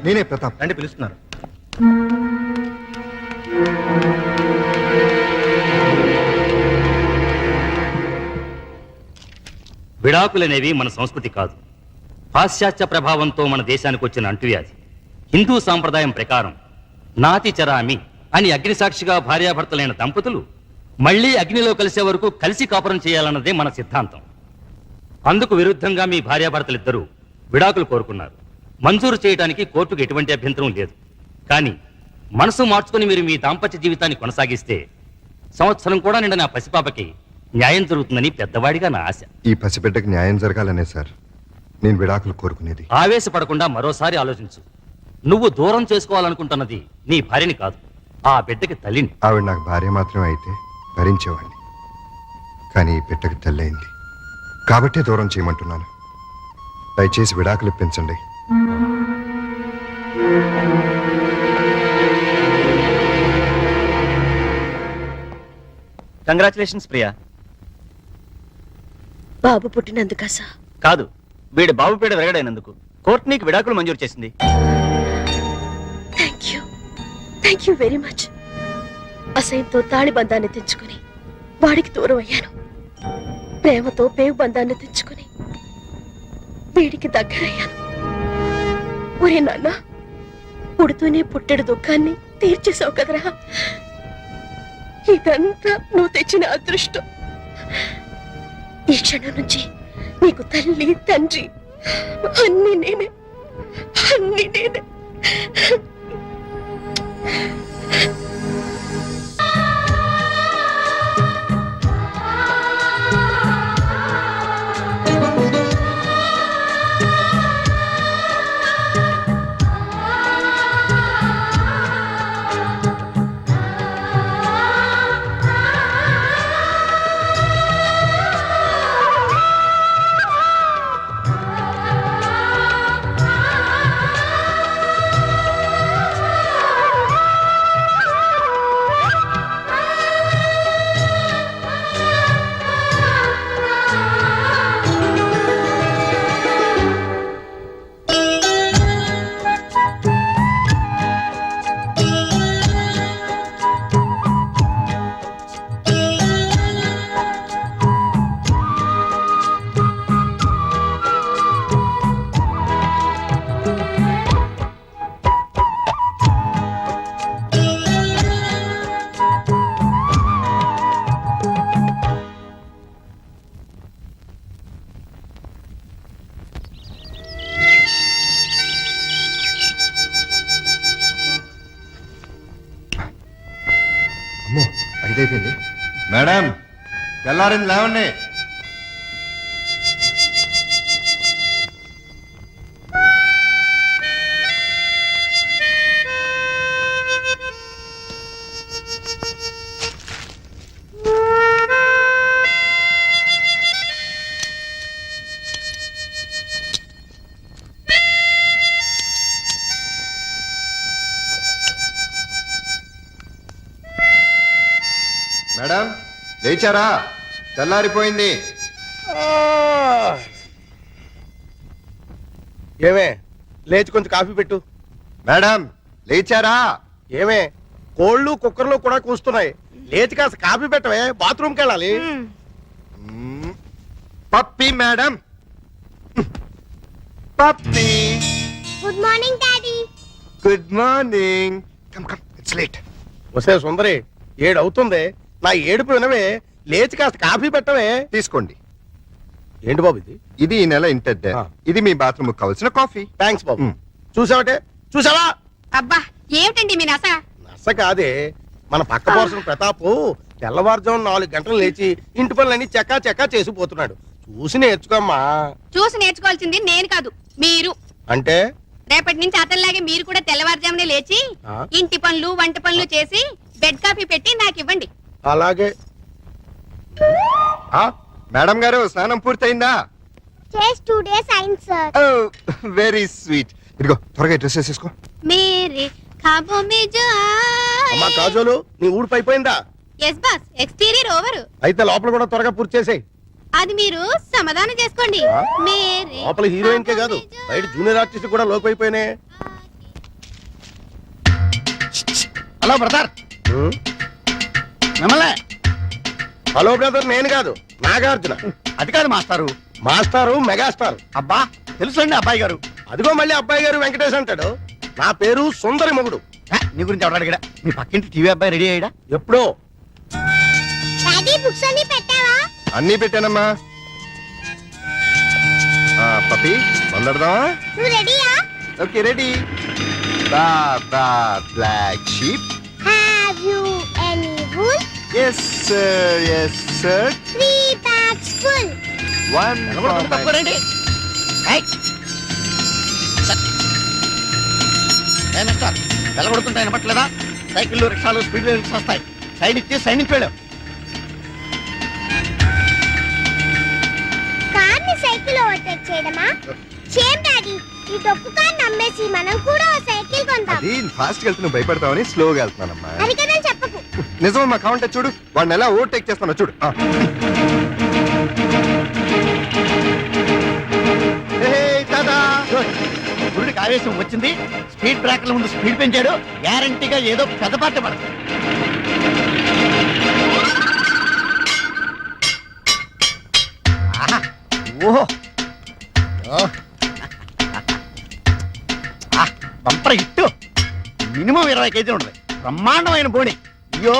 నేనే ప్రతాప్. రండి, పిలుస్తున్నారు. విడాకులనేవి మన సంస్కృతి కాదు. పాశ్చాత్య ప్రభావంతో మన దేశానికి వచ్చిన అంటువ్యాధి. హిందూ సాంప్రదాయం ప్రకారం నాతి చరామి అని అగ్నిసాక్షిగా భార్యాభర్తలైన దంపతులు మళ్లీ అగ్నిలో కలిసే వరకు కలిసి కాపురం చేయాలన్నదే మన సిద్ధాంతం. అందుకు విరుద్ధంగా మీ భార్యాభర్తలిద్దరూ విడాకులు కోరుకున్నారు. మంజూరు చేయడానికి కోర్టుకు ఎటువంటి అభ్యంతరం లేదు. కానీ మనసు మార్చుకుని మీరు మీ దాంపత్య జీవితాన్ని కొనసాగిస్తే సంవత్సరం కూడా నిండిన ఆ పసిపాపకి న్యాయం జరుగుతుందని పెద్దవాడిగా నా ఆశ. ఈ పసిబిడ్డకి న్యాయం జరగాలనే సార్ నేను విడాకులు కోరుకునేది. ఆవేశపడకుండా మరోసారి ఆలోచించు. నువ్వు దూరం చేసుకోవాలనుకుంటున్నది నీ భార్యని కాదు, ఆ బిడ్డకి తల్లిని. ఆవిడ నాకు భార్య మాత్రమే అయితే భరించేవాడిని. కానీ ఈ బిడ్డకి తల్లి అయింది కాబట్టే దూరం చేయమంటున్నాను. దయచేసి విడాకులు ఇప్పించండి. కంగ్రాచులేషన్స్ ప్రియా. బాబు పుట్టినందుకా సార్? కాదు, వీడి బాబు పీడ వెరగడైనందుకు కోర్టు నీకు విడాకులు మంజూరు చేసింది. Thank you very much. అసహ్యంతో తాళి బంధాన్ని తెంచుకుని వాడికి దూరం అయ్యాను. ప్రేమతో పేగు బంధాన్ని తెంచుకుని వీడికి దగ్గరయ్యాను. ఒరే నాన్న, పుడుతూనే పుట్టెడు దుఃఖాన్ని తీర్చేసావు కదరా. ఇదంతా నువ్వు తెచ్చిన అదృష్టం. ఈ క్షణం నుంచి నీకు తల్లి తండ్రి అన్ని నేనే. అమ్మో, ఐదైపోయింది. మేడం, తెల్లారింది, లేవండి. మేడం, లేచారా? తెల్లారిపోయింది. ఏమే, లేచి కొంచెం కాఫీ పెట్టు. మేడం, లేచారా? ఏమే, కోళ్ళు కుక్కర్లు కూడా కూస్తున్నాయి. లేచి కాస్త కాఫీ పెట్టవే, బాత్రూమ్కి వెళ్ళాలి. Puppy madam, puppy. Good morning daddy. Good morning. Come come, it's late. వస్తే సుందరి, 7 అవుతుంది. నా ఏడుపు వినవే, లేచి కాస్త కాఫీ పెట్టవే. తీసుకోండి. ఏంటి బాబు ఇది? ఇది ఈ నెల ఇంటర్. ఇది మీ బాత్రూమ్ కావాల్సిన కాఫీ. థ్యాంక్స్ బాబు. చూసావటే, చూసావా? అబ్బా, ఏమిటండి మీ నస? నస కాదే, మన పక్క పోర్షన్ ప్రతాప్ తెల్లవారుజాము 4 గంటలు లేచి ఇంటి పనులన్నీ చక్కా చక్కా చేసిపోతున్నాడు. చూసి నేర్చుకోమ్మా. చూసి నేర్చుకోవాల్సింది నేను కాదు, మీరు. అంటే రేపటి నుంచి అతనిలాగే మీరు కూడా తెల్లవారుజామునే లేచి ఇంటి పనులు వంట పనులు చేసి బెడ్ కాఫీ పెట్టి నాకు ఇవ్వండి. అలాగే. మేడం గారు, స్నానం పూర్తయిందా? జస్ట్ 2 days అయింది సార్. Very sweet. ఇదిగో త్వరగా డ్రెస్ వేసేసుకో. మేరే ఖాబో మే జో అమ్మా కాజోలు, నీ ఊడిపు అయిపోయిందా? yes boss, exterior over. అయితే లోపల కూడా త్వరగా పూర్తి చేసేయ్. అది మీరు సమాధానం చేసుకోండి. మేరే లోపల హీరోయిన్ కే కాదు, బయట జూనియర్ ఆర్టిస్ట్ కూడా లోకి అయిపోయినాయి. హలో బ్రదర్, మిమ్మల్ని. హలో బ్రదర్, నేను కాదు నాగార్జున. అది కాదు మాస్టారు. మాస్టారు మెగాస్టార్. అబ్బా తెలుసండి అబ్బాయి గారు. అదిగో మళ్ళీ అబ్బాయి గారు వెంకటేష్ అంటాడు. నా పేరు సుందరి మొగుడు. నీ గురించి ఎవరు అడిగాడా? మీ పక్కింటి టీవీ అబ్బాయి రెడీ అయ్యాడా? ఎప్పుడో. బుక్స్ అన్ని పెట్టావా? అన్నీ పెట్టానమ్మా. పప్పి మొదలెడదామా? నువ్వు రెడీయా? Okay ready. Black sheep. Have you any wool? Yes sir, yes sir. 3 bags full. One తప్పుకోరండి. మిస్టర్ వెళ్ళగొడుతుంటే వినపట్లేదా? సైకిళ్ళు రిక్షాలు స్పీడ్ లిమిట్స్ వస్తాయి. సైడ్ ఇచ్చి సైడ్ నుంచి వెళ్ళావు. కార్ని సైకిల్ ఓవర్టేక్ చేయడమా? సేమ్ డాడీ, ఈ డొక్కు కార్ నమ్మేసి మనం కూడా ఓ సైకిల్ కొందాం. అది ఫాస్ట్ వెళ్తూ నువ్వు భయపడతావని స్లోగా వెళ్తున్నానమ్మా. అది కదా చెప్పకు. నిజమమ్మా, కావంటే చూడు వాడిని ఎలా ఓవర్టేక్ చేస్తానో చూడు. గుడికి ఆవేశం వచ్చింది. స్పీడ్ బ్రేకర్ల ముందు స్పీడ్ పెంచాడు. గ్యారంటీగా ఏదో పెద్ద పాట పడదు. ఓహో బంపర్ హిట్. మినిమం 20 కేజీలు ఉంటుంది. బ్రహ్మాండమైన బోడి. అయ్యో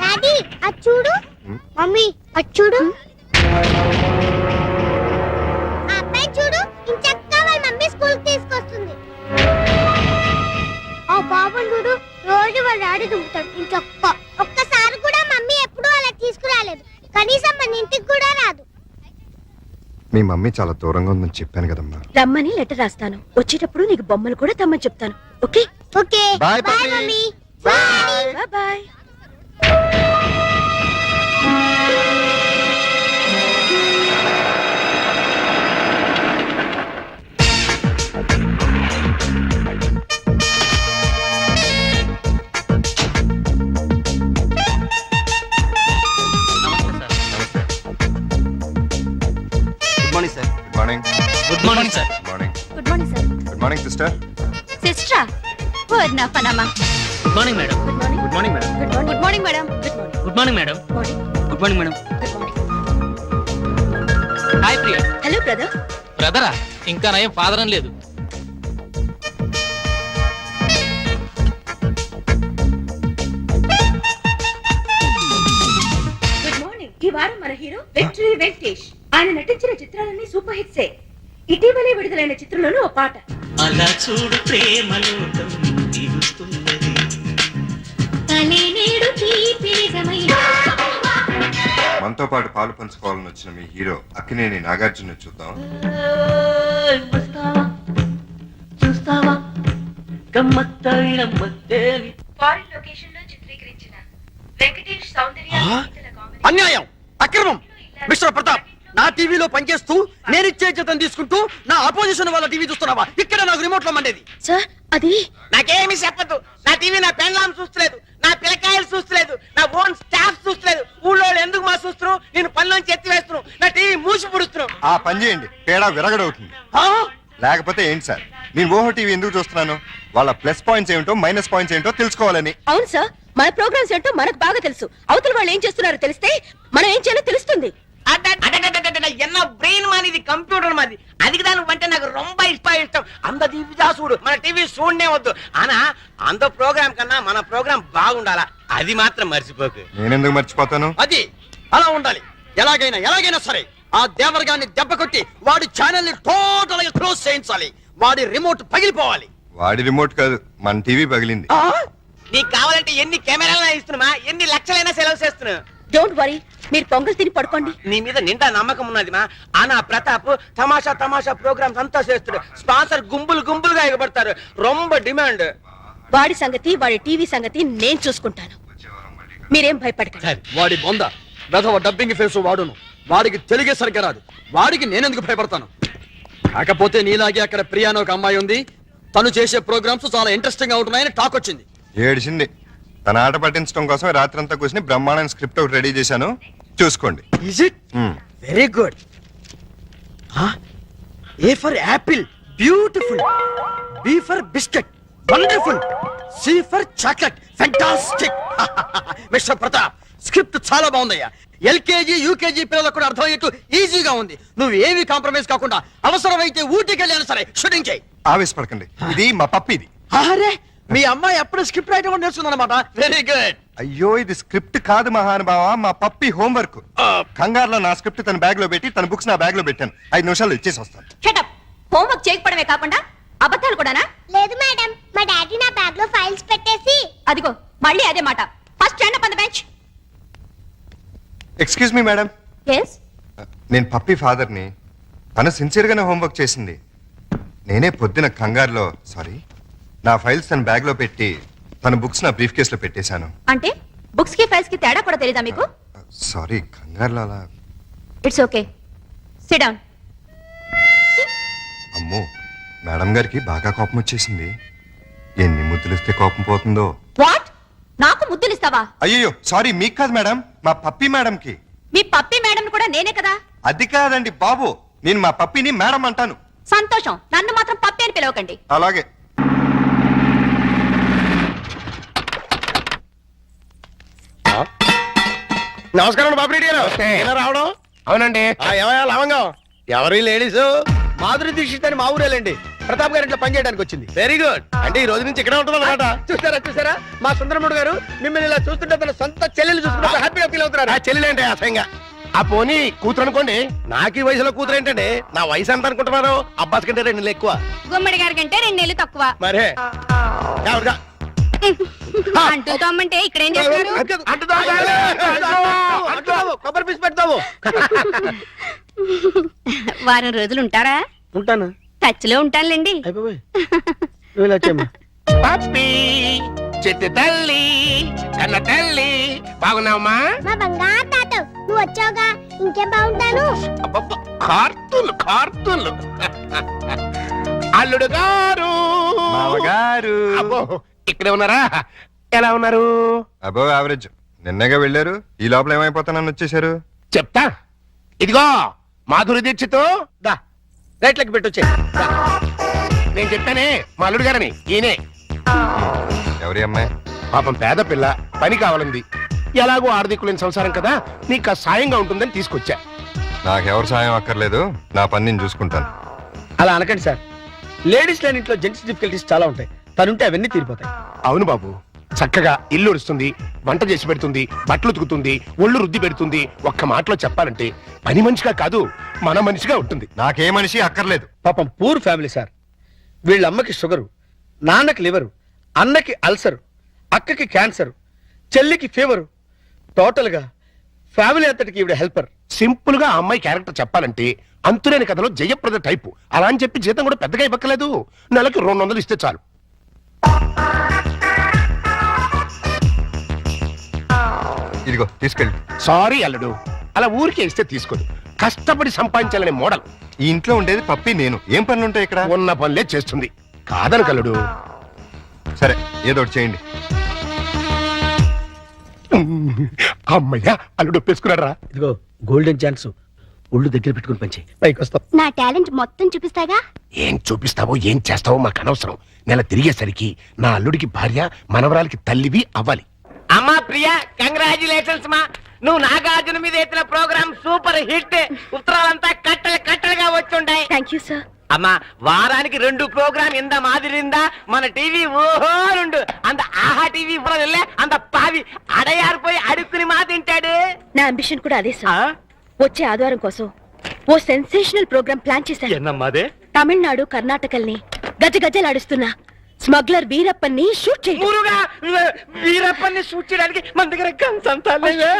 డాడీ అది చూడు. మమ్మీ అది చూడు. ఆ అబ్బాయి చూడు, ఇంచక్కా వాళ్ళ మమ్మీ స్కూల్ కి తీసుకొస్తుంది. ఆ బాబు చూడు, రోజు వాళ్ళ డాడీ దుంపుతాడు ఇంచక్క. ఒక్కసారి కూడా మమ్మీ ఎప్పుడూ అలా తీసుకురాలేదు. కనీసం మన ఇంటికి కూడా రాదు. మీ మమ్మీ చాలా దూరంగా ఉందని చెప్పాను కదమ్మా. రమ్మని లెటర్ రాస్తాను. వచ్చేటప్పుడు నీకు బొమ్మలు కూడా తెమ్మని చెప్తాను. Okay? Okay Bye, bye puppy. Mummy. Bye bye. Good morning sir. Good morning. Good morning sir. Good morning. Good morning sir. Good morning sister. సిస్టరా? ఓర్నా పనమా. Good morning madam. Good morning. Good morning madam. Good morning madam. Good morning. Good morning madam. Morning. Good morning madam. Good morning. Hi Priya. Hello brother. బ్రదరా? ఇంకా నయం father అని లేదు. Good morning. ఈ వారం మన హీరో విక్టరీ వెంకటేష్. ఆయన నటించిన చిత్రాలన్నీ సూపర్ హిట్సే. ఇటీవలే విడుదలైన చిత్రంలోనూ ఓ పాట. అలా చూడు ప్రేమలోకం దిగుతున్నది. మనతో పాటు పాలు పంచుకోవాలని వచ్చిన మీ హీరో అక్కినేని నాగార్జున చూద్దాం. చూస్తావా గమ్మత్తైన మత్తేవి. ఫారిన్ లొకేషన్ లో చిత్రీకరించిన వెంకటేష్ సౌందర్య అన్యాయం, అక్రమం. మిస్టర్ ప్రతాప్, నా టీవీలో పనిచేస్తూ నేను ఇచ్చే జీతం తీసుకుంటూ నా అపోజిషన్ వాళ్ళ టీవీ చూస్తున్నావా? ఇక్కడ నాకు రిమోట్ లో మండేది. సార్ అది నాకేమీ చెప్పదు. నా టీవీ నా పెండ్లాం చూస్తలేదు, నా పిల్లకాయలు చూస్తలేదు, నా ఓన్ స్టాఫ్ చూస్తలేదు. ఊళ్ళో ఎందుకు మా చూస్తున్నావు? నేను పనిలోంచి ఎత్తి వేస్తున్నావు. నా టీవీ మూసి పుడుస్తున్నావు. ఆ పని చేయండి, తేడా విరగడవుతుంది. లేకపోతే ఏంటి సార్, నేను ఓహో టీవీ ఎందుకు చూస్తున్నాను? వాళ్ళ ప్లస్ పాయింట్స్ ఏమిటో మైనస్ పాయింట్స్ ఏంటో తెలుసుకోవాలని. అవును సార్, మన ప్రోగ్రామ్స్ ఏంటో మనకు బాగా తెలుసు. అవతల వాళ్ళు ఏం చేస్తున్నారో తెలిస్తే మనం ఏం చేయాలో తెలుస్తుంది. ఎన్న బ్రెయిన్ మాది కంప్యూటర్ మాది. అది దాని అంటే నాకు రొంబ ఇష్టం. అంత టీవీ చూడు, మన టీవీ చూడనే వద్దు. అనా అంత ప్రోగ్రామ్ కన్నా మన ప్రోగ్రామ్ బాగుండాలా, అది మాత్రం మర్చిపోకు. నేనెందుకు మర్చిపోతాను? అది అలా ఉండాలి. ఎలాగైనా సరే ఆ దేవరగాన్ని దెబ్బ కొట్టి వాడి ఛానల్ ని టోటల్ గా క్లోజ్ చేయించాలి. వాడి రిమోట్ పగిలిపోవాలి. వాడి రిమోట్ కాదు, మన టీవీ పగిలింది. నీకు కావాలంటే ఎన్ని కెమెరాలైనా ఇస్తున్నా, ఎన్ని లక్షలైనా సెలవు చేస్తున్నా. డోంట్ వరీ, మీరు పొంగల్ తిని పడుకోండి. నీ మీద నిండా నమ్మకం ఉన్నది మా. ఆనా ప్రతాప్ తమాషా ప్రోగ్రామ్స్ అంతా చేస్తాడు. స్పాన్సర్ గుంపులుగా ఎగబడతారు. రొంబ డిమాండ్. వాడి సంగతి, వాడి టీవీ సంగతి నేను చూసుకుంటాను. మీరేం భయపడకండి. వాడి బొంద వెధవ డబ్బింగ్ ఫేస్ వాడును. వాడికి తెలుగే సరిగ్గా రాదు. వాడికి నేనెందుకు భయపడతాను? కాకపోతే నీలాగే అక్కడ ప్రియానో ఒక అమ్మాయి ఉంది. తను చేసే ప్రోగ్రామ్స్ చాలా ఇంట్రెస్టింగ్ గా ఉంటున్నాయని టాక్ వచ్చింది. ఏడిసింది. తన ఆట పట్టించడం కోసం రాత్రంతా కూర్చుని బ్రహ్మాండ స్క్రిప్ట్ ఒకటి రెడీ చేశాను. చూసుకోండి. Is it hmm. Very good. A for apple, beautiful. B for biscuit, wonderful. C for chocolate, fantastic. Mister Pratap, script చాలా బాగుందయ్యా. ఎల్కేజీ యూకేజీ పిల్లలకు కూడా అర్థమయ్యేట్టు ఈజీగా ఉంది. నువ్వు ఏమీ కాంప్రమైజ్ కాకుండా అవసరమైతే ఊటీకి వెళ్ళాను సరే షూటింగ్ చేయి. ఆవేశపడకండి, ఇది మా పప్పిది. అరే, మీ అమ్మాయి ఎప్పుడు స్క్రిప్ట్ రైటర్ కూడా నేర్చుకుందన్నమాట. Very good. అయ్యో, ఇది స్క్రిప్ట్ కాదు మహానుభావ, మా పప్పి హోంవర్క్. కంగారులో నా స్క్రిప్ట్ తన బ్యాగ్ లో పెట్టి తన బుక్స్ నా బ్యాగ్ లో పెట్టాను. 5 నిమిషాల్లో ఇచ్చేసి వస్తాను. షటప్. హోంవర్క్ చేయకపోవడమే కాకుండా అబద్ధాలు కూడానా? లేదు మేడం, మా డాడీ నా బ్యాగ్ లో ఫైల్స్ పెట్టేసి. అదిగో మళ్ళీ అదే మాట. First stand up on the bench. Excuse me madam, yes నేను పప్పి ఫాదర్ని. తను సిన్సియర్గానే హోంవర్క్ చేసింది. నేనే పొద్దున కంగారులో నా ఫైల్స్ తన బ్యాగ్ లో పెట్టి తన బుక్స్ నా బ్రీఫ్ కేసులో పెట్టేశాను. అంటే బుక్స్ కి ఫైల్స్ కి తేడా కూడా తెలీదా మీకు? సారీ, కంగారులో అలా. It's okay, SIT down. అమ్మో, మేడం గారికి బాగా కోపం వచ్చేసింది. ఎన్ని ముద్దులు ఇస్తే కోపం పోతుందో. వాట్? నాకు ముద్దులు ఇస్తావా? అయ్యో సారీ, మీకు కాదు మేడం, మా పప్పి మేడంకి. మీ పప్పి మేడం కూడా నేనే కదా. అది కాదండి బాబు, నేను మా పప్పిని మేడం అంటాను. సంతోషం, నన్ను మాత్రం పప్పి అని పిలవకండి. అలాగే. నమస్కారం బాబురెడ్డి గారు. ఎలా రావడం? అవునండి. ఏమయ్యా లవంగం? ఎవరి లేడీస్? మాధురి దీక్షిత్ అని మా ఊరేలండి. ప్రతాప్ గారి ఇంట్లో పనిచేయడానికి వచ్చింది. Very good. అంటే ఈ రోజు నుంచి ఇక్కడే ఉంటుంది అనమాట. చూసారా మా సుందరముడు గారు మిమ్మల్ని ఇలా చూస్తుంటే తన సొంత చెల్లెలు చూస్తుంటే హ్యాపీగా ఫీల్ అవుతున్నారు. ఆ చెల్లెలేంటి అసహ్యంగా? ఆ పోనీ కూతురు అనుకోండి. నాకు ఈ వయసులో కూతురు ఏంటండి? నా వయసు ఎంత అనుకుంటున్నారు? అబ్బాస్ కంటే 2 నెలలు ఎక్కువ. గుమ్మడి గారి కంటే 2 నెలలు తక్కువ. మరే ఎవరుగా? అంటూ తమ్మంటే ఇక్కడ ఏం చేస్తారు? కొబ్బరి పీస్ పెడతావు. వారం రోజులు ఉంటారా? ఉంటాను. టచ్ లో ఉంటానులేండి. అయిపోయి నువ్వు ఇలా వచ్చామ్మా. పప్పి, చెట్టు తల్లి, కన్న తల్లి, బాగున్నావమ్మా? మా బంగారు తాత, నువ్వు వచ్చావుగా, ఇంకేం బాగుంటాను. కార్తూన్లు అల్లుడు గారు, మామగారు. అబ్బో ఇక్కడే ఉన్నారా? ఎలా ఉన్నారు? అబో యావరేజ్. నిన్నగా వెళ్ళారు, ఈ లోపల ఏమైపోతానని వచ్చేసారు. చెప్తా. ఇదిగో మాధురి దీక్షితో దా రైట్లకి పెట్టొచ్చే. నేను చెప్పానే మా అల్లుడు గారని. ఈయనే. ఎవరి అమ్మాయి? పాపం పేద పిల్ల, పని కావాలంది. ఎలాగో ఆర్థికులేని సంసారం కదా, నీకు సాయంగా ఉంటుందని తీసుకొచ్చా. నాకెవరు సాయం అక్కర్లేదు, నా పని నేను చూసుకుంటాను. అలా అనకండి సార్. లేడీస్ లేని ఇంట్లో జెంట్స్ డిఫికల్టీస్ చాలా ఉంటాయి. తనుంటే అవన్నీ తీరిపోతాయి. అవును బాబు, చక్కగా ఇల్లు ఉడుస్తుంది, వంట చేసి పెడుతుంది, బట్టలు ఉతుకుతుంది, ఒళ్ళు రుద్ది పెడుతుంది. ఒక్క మాటలో చెప్పాలంటే పని మనిషిగా కాదు, మన మనిషిగా ఉంటుంది. నాకే మనిషి అక్కర్లేదు. పాపం పూర్ ఫ్యామిలీ సార్. వీళ్ళ అమ్మకి షుగరు, నాన్నకి లివరు, అన్నకి అల్సరు, అక్కకి క్యాన్సర్, చెల్లికి ఫీవరు. టోటల్ గా ఫ్యామిలీ అంతటికి ఈవిడ హెల్పర్. సింపుల్ గా ఆ అమ్మాయి క్యారెక్టర్ చెప్పాలంటే అంతులేని కథలో జయప్రద టైపు. అలా అని చెప్పి జీతం కూడా పెద్దగా ఇవ్వక్కలేదు. నెలకి 200 ఇస్తే చాలు. ఇదిగో తీసుకెళ్ళి. సారీ అల్లుడు, అలా ఊరికే ఇస్తే తీసుకోదు. కష్టపడి సంపాదించాలనే మోడల్. ఈ ఇంట్లో ఉండేది పప్పి, నేను. ఏం పనులు ఉంటాయి ఇక్కడ? ఉన్న పనులే చేస్తుంది. కాదని కల్లుడు. సరే, ఏదో ఒకటి చేయండి. అమ్మయ్యా, అల్లుడు ఒప్పేసుకున్నారా? ఇదిగో గోల్డెన్ ఛాన్స్. ఒళ్ళు దగ్గర పెట్టుకుని పంచి పైకి వస్తాం. నా టాలెంట్ మొత్తం చూపిస్తాగా. ఏం చూపిస్తావో ఏం చేస్తావో మాకు అనవసరం. నెల తిరిగేసరికి నా అల్లుడికి భార్య, మనవరాలకి తల్లివి అవ్వాలి. అమ్మా ప్రియా, కంగ్రాచులేషన్స్ మా. నువ్వు నాగార్జున మీద ఎత్తిన ప్రోగ్రామ్ సూపర్ హిట్. ఉత్తరాలంతా కట్టలుగా వచ్చుంటాయి. Thank you sir. అమ్మా, వారానికి 2 ప్రోగ్రామ్ ఇంత మాదిరిందా మన టీవీ? ఓహో 2 అంత ఆహా టీవీ ఇవ్వలే, అంత పావి అడయారిపోయి అడుక్కుని మా తింటాడు. నా అంబిషన్ కూడా అదే సార్. వచ్చే ఆదివారం కోసం ఓ సెన్సేషనల్ ప్రోగ్రామ్ ప్లాన్ చేశాను. తమిళనాడు, కర్ణాటకల్ని గజగజలాడిస్తున్న స్మగ్లర్ వీరప్పన్ని షూట్ చేయండి. వీరప్పన్ని షూట్ చేయడానికి మన దగ్గర గన్స్ అంతా లేవే.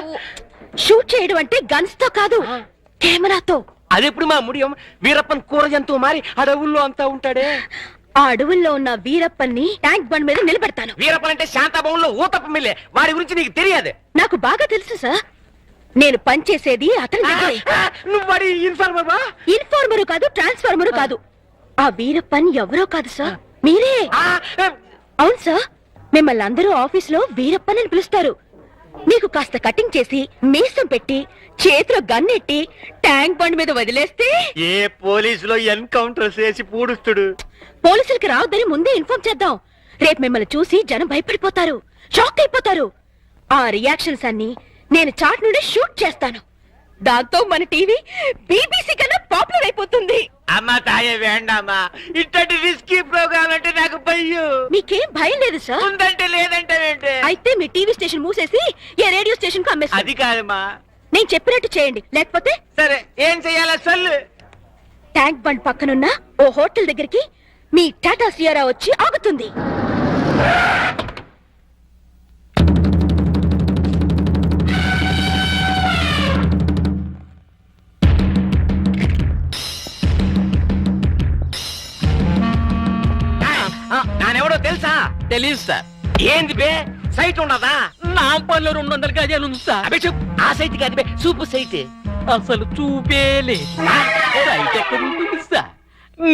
షూట్ చేయడం అంటే గన్స్ తో కాదు, కెమెరాతో. అదెప్పుడు మా ముడియం? వీరప్పన్ కూర జంతువు మారి అడవుల్లో అంతా ఉంటాడే. ఆ అడవుల్లో ఉన్న వీరప్పన్ని ట్యాంక్ బండ్ మీద నిలబెడతాను. వీరప్పన్ అంటే శాంతాభవన్లో ఊతప్ప మిల్లే. వాడి గురించి నీకు తెలియదు? నాకు బాగా తెలుసు సార్. నేను పనిచేసేది అతని దగ్గరే. నువ్వు వాడి ఇన్ఫార్మర్? ఇన్ఫార్మరు కాదు, ట్రాన్స్ఫార్మరు కాదు. ఆ వీరప్పన్ ఎవరో కాదు సార్, మీరే. అవును సార్, మిమ్మల్ని అందరూ ఆఫీస్ లో వీరప్పన్ అని పిలుస్తారు. నీకు కాస్త కటింగ్ చేసి మీసం పెట్టి చేతిలో గన్నెట్టి ట్యాంక్ బండ్ మీద వదిలేస్తే ఏ పోలీసులో ఎన్కౌంటర్ చేసి పూడుస్తుడు. పోలీసులకి రావద్దని ముందే ఇన్ఫార్మ్ చేద్దాం. రేపు మిమ్మల్ని చూసి జనం భయపడిపోతారు, షాక్ అయిపోతారు. ఆ రియాక్షన్స్ అన్ని నేను చాట్ నుండి షూట్ చేస్తాను. దాంతో మన టీవీ బీబీసీ కన్నా పాపులర్ అయిపోతుంది. అమ్మా తాయే వేండామా, ఇట్టటి రిస్కీ ప్రోగ్రామ్ అంటే నాకు భయం. మీకేం భయం లేదు సార్? ఉందంటే లేదంటే ఏంటి? అయితే మీ టీవీ స్టేషన్ మూసేసి ఏ రేడియో స్టేషన్ కు అమ్మేస్తారు. అది కాదమ్మా. నేను చెప్పినట్టు చేయండి, లేకపోతే సరే ఏం చెయ్యాలా సొల్లు. ట్యాంక్ బండ్ పక్కనున్న ఓ హోటల్ దగ్గరికి మీ టాటా సియారా వచ్చి ఆగుతుంది. నానెవడో తెలుసా? తెలియదు సార్. ఏంది బే, సైట్ ఉండదా? నాంపల్లిలో 200 గజాలు ఉంది సార్. అబే చెప్పు, ఆ సైట్ కాదు బే, సూపు సైట్. అసలు చూపేలే. సైట్ ఎక్కడ ఉంటుంది సార్?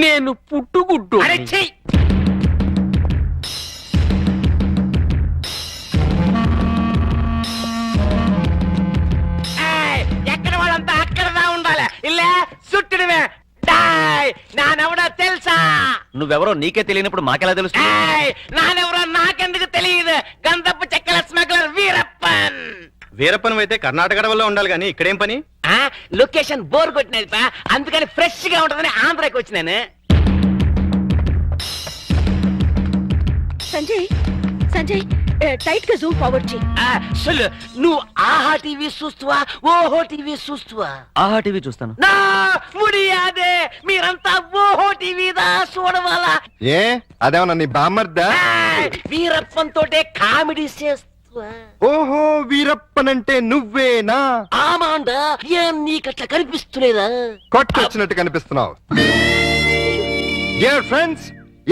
నేను పుట్టుగుడ్డు. అరే చెయ్యి. ఎక్కడ వాళ్ళంతా అక్కడ ఉండాలి. ఇల్లే చుట్టడమే. నానెవడో తెలుసా? నువ్వెవరో నీకే తెలియనప్పుడు మాకెలా తెలుసు? నానెవరో నాకెందుకు తెలియదు. గంధపు చెక్కల స్మగ్లర్ వీరప్పన్. వీరప్పన్ అయితే కర్ణాటక వల్ల ఉండాలి కానీ ఇక్కడేం పని? లొకేషన్ బోర్ కొట్టినది పా, అందుకని ఫ్రెష్ గా ఉంటుందని ఆంధ్రాకి వచ్చినాను. సంజయ్ సంజయ్ టైట్ గా జూమ్ ఫార్వర్డ్ చేయి. సొల్లు, నువ్వు ఆహా టీవీ చూస్తువా, ఓహో టీవీ చూస్తువా? ఆహా టీవీ చూస్తాను. నా ముడియాదే, మీరంతా ఓహో టీవీదా చూడవాలా? ఏ అదేమన్నా నీ బామ్మర్దా? వీరప్పన్ తోటే కామెడీ చేస్తువా? ఓహో వీరప్పనంటే నువ్వేనా? ఆమాండా, ఏం నీకట్లా కనిపిస్తులేదా? కొట్టొచ్చినట్టు కనిపిస్తున్నావు. డియర్ ఫ్రెండ్స్,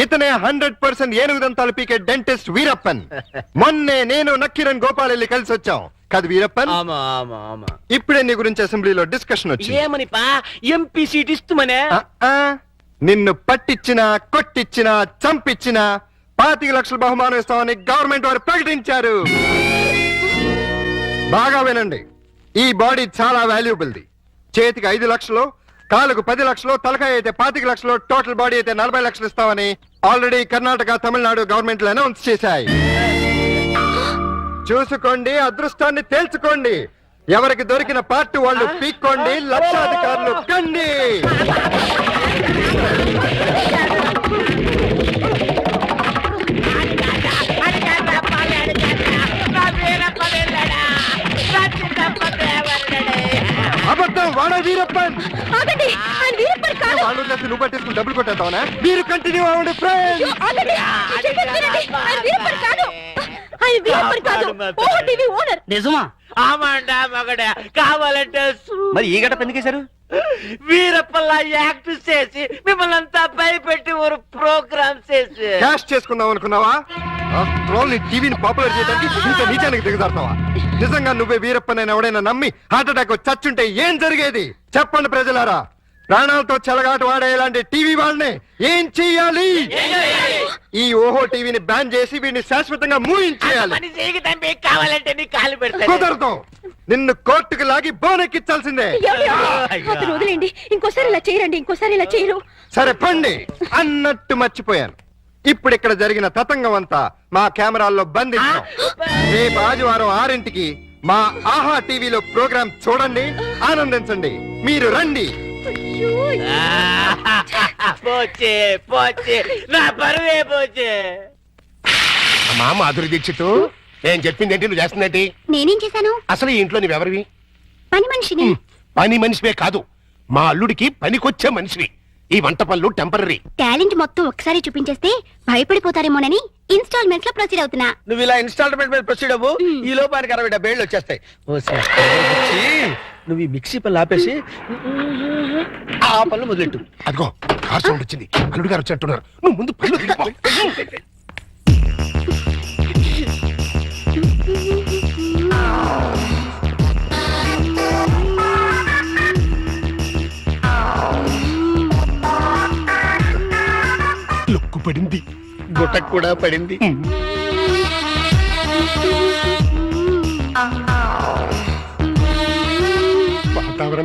ఇతనే 100% ఏనుగు దంతాలు పీకే డెంటిస్ట్ వీరప్పన్. మొన్నే నేను నక్కిరణ్ గోపాల్ వెళ్ళి కలిసి వచ్చాం కాదు వీరప్పన్? ఇప్పుడే నీ గురించి అసెంబ్లీలో డిస్కషన్ వచ్చింది. ఏమని పా, ఎంపీ సీట్ ఇస్తుమనే? నిన్ను పట్టించినా కొట్టించినా చంపించినా 25 లక్షల బహుమానం ఇస్తామని గవర్నమెంట్ వారు ప్రకటించారు. బాగా వినండి, ఈ బాడీ చాలా వాల్యుబుల్ది. చేతికి 5 లక్షలు, కాలుకు 10 లక్షలు, తలకాయ అయితే 25 లక్షలు, టోటల్ బాడీ అయితే 40 లక్షలు ఇస్తామని ఆల్రెడీ కర్ణాటక, తమిళనాడు గవర్నమెంట్లు అనౌన్స్ చేశాయి. చూసుకోండి, అదృష్టాన్ని తేల్చుకోండి. ఎవరికి దొరికిన పార్ట్ వాళ్ళు పీక్కోండి, లక్షాధికారులు కండి. అబద్ధం, వాడా వీరప్పన్. ఆగండి, ఆయన వీరప్పన్ కాదు. వాళ్ళు నువ్వు పట్టేసుకుని డబ్బులు కొట్టేద్దామనా? మీరు కంటిన్యూ అవ్వండి ఫ్రెండ్స్. ఆగండి, చెప్పేది వినండి. ఆయన వీరప్పన్ కాదు, ఆయన వీరప్పన్ కాదు, ఓహో టీవీ ఓనర్. నిజమా? ఆమాండా మగడా, కావాలంటే మరి ఈ గడప ఎందుకేశారు? వీరప్పల్లా యాక్ట్ చేసి మిమ్మల్ని అంతా భయపెట్టి ఒక ప్రోగ్రామ్ చేసి క్యాష్ చేసుకుందాం అనుకున్నావా? నీ టీవీని పాపులర్ చేయడానికి ఇంత నీచానికి దిగజారుతావా? నిజంగా నువ్వే వీరప్పనని ఎవడైనా నమ్మి హార్ట్ అటాక్ చచ్చుంటే ఏం జరిగేది? చెప్పండి ప్రజలారా. ప్రాణాలతో చెలగాటు వాడే ఇలాంటి టీవీ వాళ్ళని ఏం చెయ్యాలి? ఈ ఓహో టీవీని బ్యాన్ చేసి వీడిని శాశ్వతంగా మూయించేయాలి. పని చేయకి తంపి, కావాలంటే నీ కాలు పెడతాను. కుదరదు, నిన్ను కోర్టుకు లాగి బోనెక్కించాల్సిందే. అతను వదిలేండి, ఇంకోసారి ఇలా చేయరండి, ఇంకోసారి ఇలా చేయరు. సరే పండి. అన్నట్టు మర్చిపోయాను, ఇప్పుడు ఇక్కడ జరిగిన తతంగం అంతా మా కెమెరాల్లో బంధించాం. రేపు ఆదివారం 6ంటికి మా ఆహా టీవీలో ప్రోగ్రాం చూడండి, ఆనందించండి. మీరు రండి. పోచే పోచే, నా పరువే పోచే. అమ్మా మాధురి దీక్షిత్, నేను చెప్పింది ఏంటి, నువ్వు చేస్తుందేంటి? నేనేం చేశాను? అసలు ఈ ఇంట్లో నువ్వెవరివి? పని మనిషిని. పని మనిషివే కాదు, మా అల్లుడికి పనికొచ్చే మనిషివి. ఈ వంట పనులు టెంపరరీ. టాలెంట్ మొత్తం ఒకసారి చూపించేస్తే భయపడిపోతారేమోనని ఇన్స్టాల్మెంట్స్ లో ప్రొసీడ్ అవుతున్నా. నువ్వు ఇలా ఇన్స్టాల్మెంట్ మీద ప్రొసీడ్ అవ్వు, ఈ లోపానికి 60 వచ్చేస్తాయి. నువ్వు ఈ మిక్సీ పనులు ఆపేసి ఆ పనులు మొదలెట్టు. అదిగో కార్ సౌండ్ వచ్చింది, అల్లుడు గారు వచ్చేట్టున్నారు. నువ్వు ముందు పనులు దిగిపో. లొక్కు పడింది, గుట్టకు కూడా పడింది. ఆ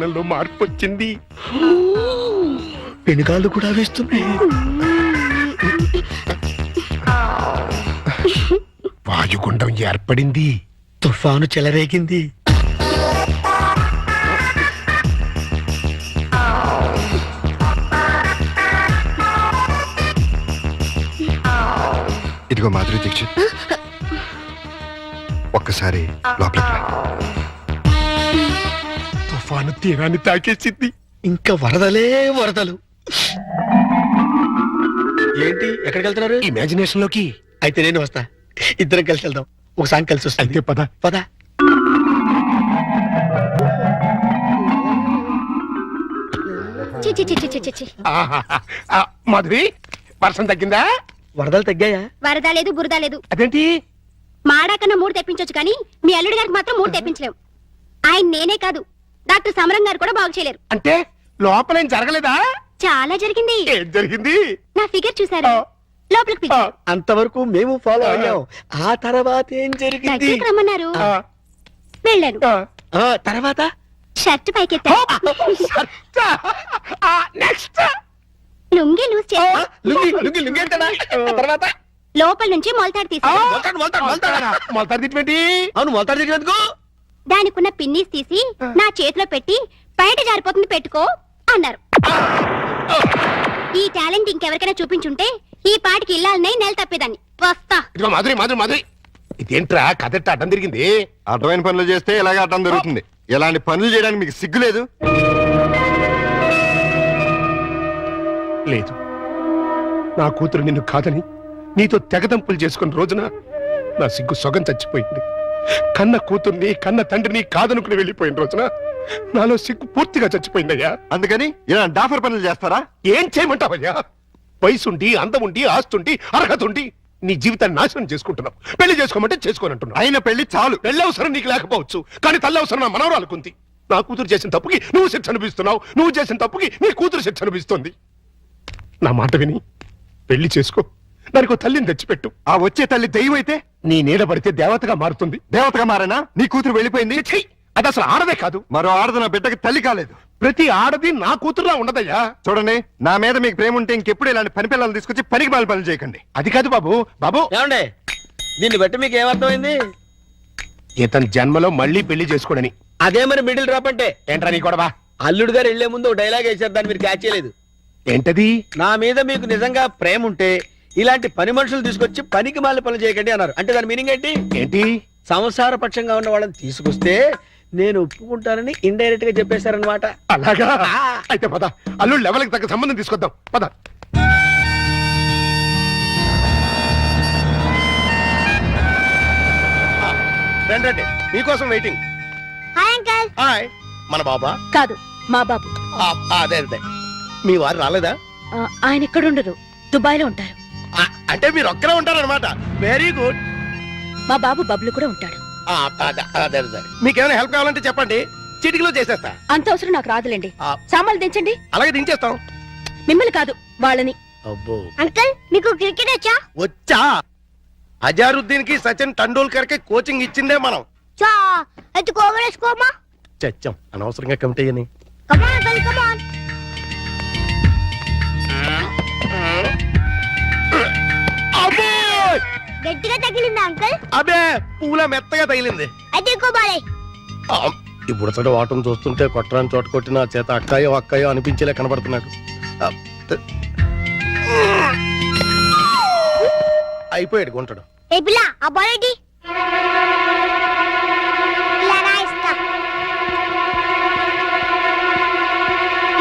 గమనంలో మార్పు వచ్చింది. పెనుగాళ్ళు కూడా వేస్తున్నాయి. వాయుగుండం ఏర్పడింది. తుఫాను చెలరేగింది. ఇదిగో మాధురి దీక్షిత్, ఒక్కసారి లోపలికి రా. తుఫాను తీరాన్ని తాకేసింది. ఇంకా వరదలే వరదలు. ఏంటి ఎక్కడికి వెళ్తున్నారు? ఇమాజినేషన్ లోకి. అయితే నేను వస్తా, ఇద్దరం కలిసి వెళ్దాం. ఒక సాంగ్ కలిసి వస్తుంది. అయితే పద. పద. చి చి చి చి చి చి. మాధురి, వర్షం తగ్గిందా? వరదలు తగ్గాయా? వరద లేదు బురద లేదు. అదేంటి? మాడాకన్నా 3 తెప్పించొచ్చు కానీ మీ అల్లుడి గారికి మాత్రం 3 తెప్పించలేవు. ఆయన నేనే కాదు, డాక్టర్ సమరం గారు కూడా బాగు చేయలేరు. అంటే లోపలేం జరగలేదా? చాలా జరిగింది. ఏం జరిగింది? నా ఫిగర్ చూసారా? లోపలికి పిలిచి అంతవరకు మేము ఫాలో అయ్యాం. ఆ తర్వాత ఏం జరిగింది? దగ్గరికి రమ్మన్నారు, ఆ, వెళ్ళాను. ఆ, తర్వాత షర్ట్ పైకెత్తా, నెక్స్ట్ లుంగి లూజ్ చేస్తా, లుంగి లుంగి లుంగి ఏంటడా? తర్వాత లోపల నుంచి మొలతాడు తీసా, మొలతాడు తిట్టి. అవును, మొలతాడు దగ్గర దానికున్న పిన్నీస్ తీసి నా చేతిలో పెట్టి బయట జారిపోతుంది పెట్టుకో అన్నారు. ఈ టాలెంట్ ఇంకెవరికైనా చూపించుంటే ఈ పాటికి ఇల్లాలనే నెల తప్పేదాన్ని. వస్తా. ఇదిగో మాధురి మాధురి మాధురి, ఇదేంట్రా కథెట్ట అడ్డం తిరిగింది? అడ్డమైన పనులు చేస్తే ఇలాగే అడ్డం దొరుకుతుంది. ఇలాంటి పనులు చేయడానికి మీకు సిగ్గు లేదు? లేదు, నా కూతురు నిన్ను కాదని నీతో తెగదంపులు చేసుకున్న రోజున నా సిగ్గు సొగం చచ్చిపోయింది. కన్న కూతుర్ని కన్న తండ్రిని కాదనుకుని వెళ్ళిపోయిన రోజున నాలో సిగ్గు పూర్తిగా చచ్చిపోయిందయ్యా. అందుకని ఇలా డాఫర్ పనులు చేస్తారా? ఏం చేయమంటావయ్యా? వయసుండి అందముండి ఆస్తుండి అర్హత ఉండి నీ జీవితాన్ని నాశనం చేసుకుంటున్నావు. పెళ్లి చేసుకోమంటే చేసుకోనంటున్నావు. అయిన పెళ్లి చాలు. పెళ్లి అవసరం నీకు లేకపోవచ్చు, కానీ తల్లి అవసరం నా మనవరాలకుంది. నా కూతురు చేసిన తప్పుకి నువ్వు శిక్ష అనిపిస్తున్నావు, నువ్వు చేసిన తప్పుకి నీ కూతురు శిక్ష అనిపిస్తుంది. నా మాట విని పెళ్లి చేసుకో, దానికి తల్లిని తెచ్చిపెట్టు. ఆ వచ్చే తల్లి దెయ్యం అయితే నీ నీడ పడితే దేవతగా మారుతుంది. దేవతగా మారేనా? నీ కూతురు వెళ్ళిపోయింది. ఛీ! అది అసలు ఆడదే కాదు. మరో ఆడది నా బిడ్డకి తల్లి కాలేదు. ప్రతి ఆడది నా కూతురులా ఉండదయ్యా. చూడండి, నా మీద మీకు ప్రేమ ఉంటే ఇంకెప్పుడు ఇలాంటి పని పిల్లలు తీసుకొచ్చి పనికి మాల పనులు చేయకండి. అది కాదు బాబు. బాబు, ఏమండే, దీన్ని బట్టి మీకు ఏమర్థమైంది? ఇతని జన్మలో మళ్ళీ పెళ్లి చేసుకోడని. అదే మరి మిడిల్ డ్రాప్ అంటే. ఏంట్రా నీ గొడవ? అల్లుడు గారు వెళ్లే ముందు ఒక డైలాగ్ వేసారు, దాన్ని మీరు క్యాచ్ చేయలేదు. ఏంటది? నా మీద మీకు నిజంగా ప్రేమ ఉంటే ఇలాంటి పని మనుషులు తీసుకొచ్చి పనికి మాల పనులు చేయకండి అన్నారు. అంటే దాని మీనింగ్ ఏంటి? ఏంటి? సంసార పక్షంగా ఉన్న వాళ్ళని తీసుకొస్తే నేను ఒప్పుకుంటానని ఇండైరెక్ట్ గా చెప్పేశారనమాట. అలాగా? అయితే పద, అల్లుడు లెవెల్కి తగ్గ సంబంధం తీసుకొద్దాం. పద. రండి, మీకోసం వెయిటింగ్. Hi uncle. హాయ్, మన బాబా? కాదు, మా బాబు. అదే అదే, మీ వారు రాలేదా? ఆయన ఎక్కడుండరు, దుబాయ్లో ఉంటారు. అంటే మీరు ఒక్కరే ఉంటారనమాట. Very good. మా బాబు బబ్లు కూడా ఉంటాడు. అదే అదే, మీకేమైనా హెల్ప్ కావాలంటే చెప్పండి, చిటికలో చేసేస్తా. అంత అవసరం నాకు రాదులేండి. సామాన్లు దించండి. అలాగే దించేస్తాం. మిమ్మల్ని కాదు, వాళ్ళని. అబ్బో, అంకల్ మీకు క్రికెట్ వచ్చా? వచ్చా? అజారుద్దీన్ కి సచిన్ టెండూల్కర్ కి కోచింగ్ ఇచ్చిందే మనం. చా అయితే కోగరేసుకోమా. చచ్చాం అనవసరంగా కమిటీ అని. కమాన్ అంకల్, కమాన్. గట్టిగా తగిలిందా అంకల్? అబే, పూల మెత్తగా తగిలింది. అయితే ఇంకో బాలే. ఇప్పుడు సరే వాటం చూస్తుంటే కొట్టరాని చోట కొట్టిన చేత అక్కాయో అక్కాయో అనిపించేలా కనబడుతున్నాడు. అయిపోయాడు గుంటడు. ఏ పిల్ల, ఆ బాల్ ఏంటి? ఇలా రాయిస్తా.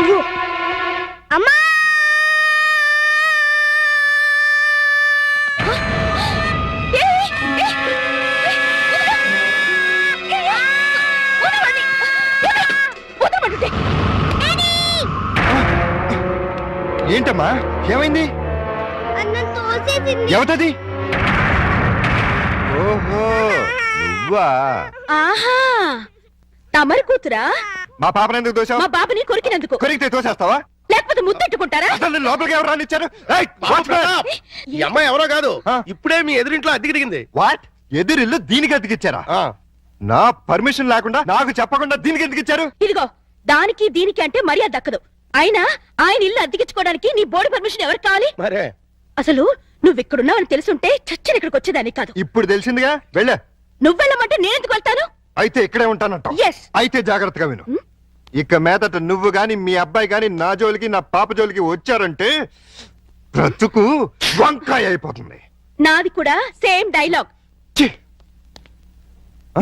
ఇదిగో. అమ్మా! ఏంటమ్మా, ఏమైంది? అన్నం తోసేసింది. ఎవతది? ఓహో, నువ్వా? ఆహా, తమరి కూతురా? మా పాపను ఎందుకు దోశావు? మా బాబుని కొరికినందుకు. కొరికితే తోసేస్తావా? లేకపోతే ముద్దెట్టుకుంటారా? అసలు నేను లోపలికి ఎవరు రానిచ్చారు? ఈ అమ్మాయి ఎవరో కాదు, ఇప్పుడే మీ ఎదురింట్లో అద్దెకి దిగింది. వాట్? ఎదురిల్లు దీనికి ఎందుకు ఇచ్చారా? నా పర్మిషన్ లేకుండా నాకు చెప్పకుండా దీనికి ఎందుకు ఇచ్చారు? ఇదిగో, దానికి దీనికి అంటే మర్యాద దక్కదు. అయినా ఆయన ఇల్లు అద్దెకించుకోవడానికి నీ బోర్డు పర్మిషన్ ఎవరికి కావాలి? మరే అసలు నువ్వు ఇక్కడున్నావని తెలుసుంటే చచ్చిన ఇక్కడికి వచ్చేదాన్ని కాదు. ఇప్పుడు తెలిసిందిగా వెళ్ళ. నువ్వెళ్ళమంటే నేనెందుకు వెళ్తాను? అయితే ఇక్కడే ఉంటానంట. Yes. అయితే జాగ్రత్తగా విను. ఇక మీదట నువ్వు గాని మీ అబ్బాయి గాని నా జోలికి నా పాప జోలికి వచ్చారంటే బ్రతుకు వంకాయ అయిపోతుంది. నాది కూడా సేమ్ డైలాగ్. ఛీ!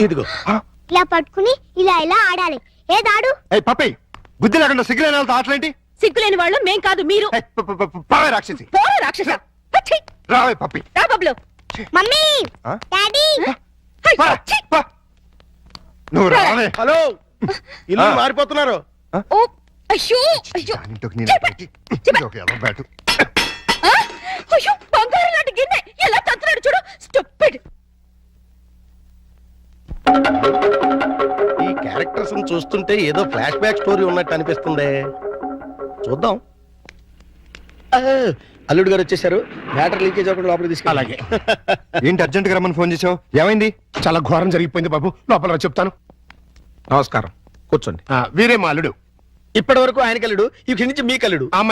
ఇదిగో ఇలా పట్టుకుని ఇలా ఇలా ఆడాలి. ఏదాడు? ఏయ్ పప్పి, బుద్ధి లేకుండా సిగ్గులేని వాళ్ళతో ఆటలేంటి? సిగ్గులేని వాళ్ళు మేం కాదు, మీరు. ఏయ్, పావే రాక్షసి, పోరా రాక్షస. అచ్చి! రావే పప్పి. రా బబ్లు. మమ్మీ, ఆ? డాడీ, హై, పా, ఛీ! పా. నువ్వు రావే. హలో ఇల్లు ఆ. మారిపోతున్నారు. ఓ, అయ్యో అయ్యో దానింటోకి నేను పెట్టి, ఇదొక ఎర్ర బ్యాటు. ఆ! అయ్యో, బంగారం లాంటి గిన్నె ఎలా తంతున్నాడు చూడు. స్టూపిడ్. ఈ క్యారెక్టర్స్ చూస్తుంటే ఏదో ఫ్లాష్ బ్యాక్ స్టోరీ ఉన్నట్టు అనిపిస్తుంది. చూద్దాం. ఆ, అల్లుడు గారు వచ్చేసారు. బ్యాటరీ లీకేజ్ అవ్వకుండా లోపలికి తీసుకెళ్ళి. అలాగే. ఏంటి అర్జెంట్ గా రమ్మని ఫోన్ చేసావు? ఏమైంది? చాలా ఘోరం జరిగిపోయింది బాబు. లోపల రా చెప్తాను. నమస్కారం, కూర్చోండి. వీరే మా అల్లుడు. ఇప్పటి వరకు ఆయన కల్లుడు, ఇక్కడి నుంచి మీ కల్లుడు. ఆ అమ్మాయి